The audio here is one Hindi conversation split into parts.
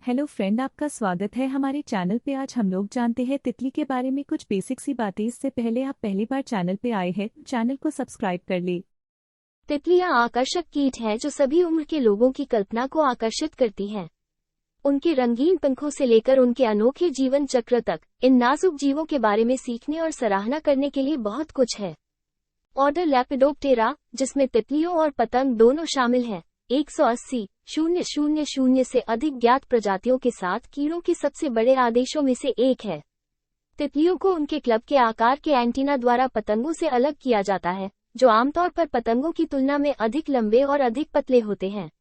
हेलो फ्रेंड, आपका स्वागत है हमारे चैनल पे। आज हम लोग जानते हैं तितली के बारे में कुछ बेसिक सी बातें। इससे पहले आप पहली बार चैनल पे आए हैं, चैनल को सब्सक्राइब कर ले। तितलियां आकर्षक कीट हैं जो सभी उम्र के लोगों की कल्पना को आकर्षित करती हैं। उनके रंगीन पंखों से लेकर उनके अनोखे जीवन चक्र तक इन नाजुक जीवों के बारे में सीखने और सराहना करने के लिए बहुत कुछ है। ऑर्डर लेपिडोप्टेरा, जिसमें तितलियों और पतंग दोनों शामिल हैं, 180,000 से अधिक ज्ञात प्रजातियों के साथ कीड़ों के सबसे बड़े आदेशों में से एक है। तितलियों को उनके क्लब के आकार के एंटीना द्वारा पतंगों से अलग किया जाता है, जो आमतौर पर पतंगों की तुलना में अधिक लंबे और अधिक पतले होते हैं।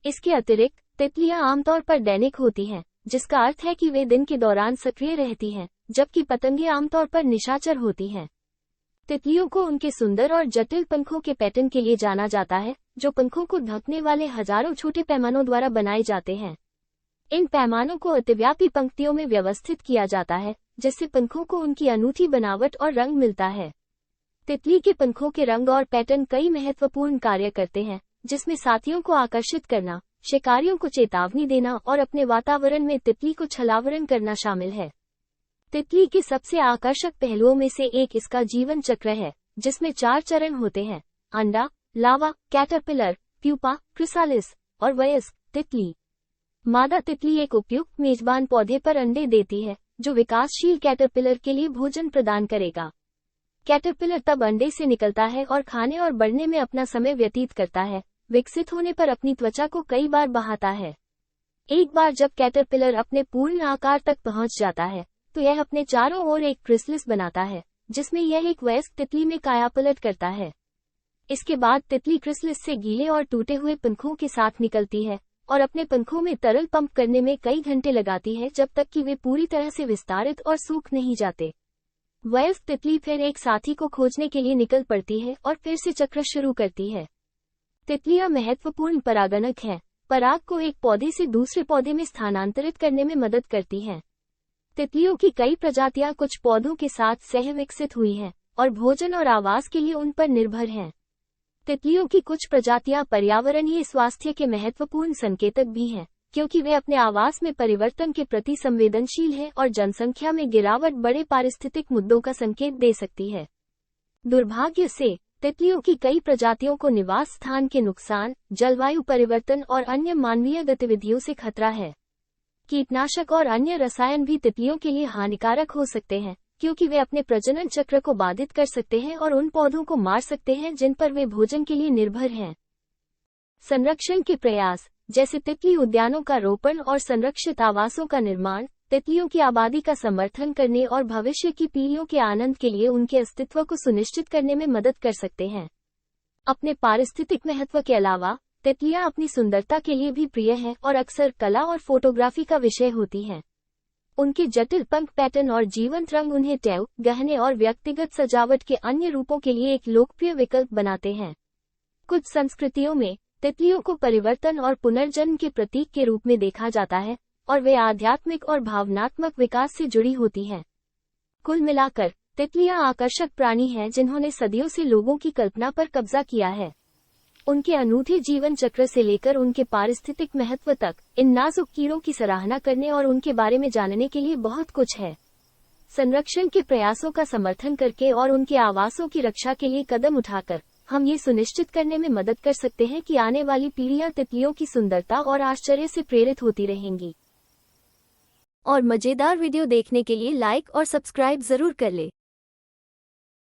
इसके अतिरिक्त तितलियां आमतौर पर दैनिक होती हैं, जिसका अर्थ है कि वे दिन के दौरान सक्रिय रहती हैं, जबकि पतंगे आमतौर पर निशाचर होती हैं। तितलियों को उनके सुंदर और जटिल पंखों के पैटर्न के लिए जाना जाता है, जो पंखों को ढकने वाले हजारों छोटे पैमानों द्वारा बनाए जाते हैं। इन पैमानों को अतिव्यापी पंक्तियों में व्यवस्थित किया जाता है, जिससे पंखों को उनकी अनूठी बनावट और रंग मिलता है। तितली के पंखों के रंग और पैटर्न कई महत्वपूर्ण कार्य करते हैं, जिसमें साथियों को आकर्षित करना, शिकारियों को चेतावनी देना और अपने वातावरण में तितली को छलावरण करना शामिल है। तितली के सबसे आकर्षक पहलुओं में से एक इसका जीवन चक्र है, जिसमें 4 चरण होते हैं: अंडा, लावा, कैटरपिलर, प्यूपा, क्रिसालिस और वयस्क तितली। मादा तितली एक उपयुक्त मेजबान पौधे पर अंडे देती है, जो विकासशील कैटरपिलर के लिए भोजन प्रदान करेगा। कैटरपिलर तब अंडे से निकलता है और खाने और बढ़ने में अपना समय व्यतीत करता है। विकसित होने पर अपनी त्वचा को कई बार बहाता है। एक बार जब कैटरपिलर अपने पूर्ण आकार तक पहुंच जाता है, तो यह अपने चारों ओर एक क्रिसलिस बनाता है, जिसमें यह एक वयस्क तितली में कायापलट करता है। इसके बाद तितली क्रिसलिस से गीले और टूटे हुए पंखों के साथ निकलती है और अपने पंखों में तरल पंप करने में कई घंटे लगाती है, जब तक कि वे पूरी तरह से विस्तारित और सूख नहीं जाते। वयस्क तितली फिर एक साथी को खोजने के लिए निकल पड़ती है और फिर से चक्र शुरू करती है। तितलियां महत्वपूर्ण परागणक हैं। पराग को एक पौधे से दूसरे पौधे में स्थानांतरित करने में मदद करती हैं। तितलियों की कई प्रजातियां कुछ पौधों के साथ सह विकसित हुई हैं और भोजन और आवास के लिए उन पर निर्भर हैं। तितलियों की कुछ प्रजातियां पर्यावरणीय स्वास्थ्य के महत्वपूर्ण संकेतक भी हैं, क्योंकि वे अपने आवास में परिवर्तन के प्रति संवेदनशील हैं और जनसंख्या में गिरावट बड़े पारिस्थितिक मुद्दों का संकेत दे सकती है। दुर्भाग्य से तितलियों की कई प्रजातियों को निवास स्थान के नुकसान, जलवायु परिवर्तन और अन्य मानवीय गतिविधियों से खतरा है। कीटनाशक और अन्य रसायन भी तितलियों के लिए हानिकारक हो सकते हैं, क्योंकि वे अपने प्रजनन चक्र को बाधित कर सकते हैं और उन पौधों को मार सकते हैं जिन पर वे भोजन के लिए निर्भर हैं। संरक्षण के प्रयास, जैसे तितली उद्यानों का रोपण और संरक्षित आवासों का निर्माण, तितलियों की आबादी का समर्थन करने और भविष्य की पीढ़ियों के आनंद के लिए उनके अस्तित्व को सुनिश्चित करने में मदद कर सकते हैं। अपने पारिस्थितिक महत्व के अलावा तितलियां अपनी सुंदरता के लिए भी प्रिय हैं और अक्सर कला और फोटोग्राफी का विषय होती हैं। उनके जटिल पंख पैटर्न और जीवंत रंग उन्हें टैव, गहने और व्यक्तिगत सजावट के अन्य रूपों के लिए एक लोकप्रिय विकल्प बनाते हैं। कुछ संस्कृतियों में तितलियों को परिवर्तन और पुनर्जन्म के प्रतीक के रूप में देखा जाता है और वे आध्यात्मिक और भावनात्मक विकास से जुड़ी होती हैं। कुल मिलाकर तितलियां आकर्षक प्राणी हैं जिन्होंने सदियों से लोगों की कल्पना पर कब्जा किया है। उनके अनूठे जीवन चक्र से लेकर उनके पारिस्थितिक महत्व तक इन नाजुक कीड़ों की सराहना करने और उनके बारे में जानने के लिए बहुत कुछ है। संरक्षण के प्रयासों का समर्थन करके और उनके आवासों की रक्षा के लिए कदम उठाकर हम ये सुनिश्चित करने में मदद कर सकते हैं कि आने वाली पीढ़ियां तितलियों की सुंदरता और आश्चर्य से प्रेरित होती रहेंगी। और मजेदार वीडियो देखने के लिए लाइक और सब्सक्राइब जरूर कर ले।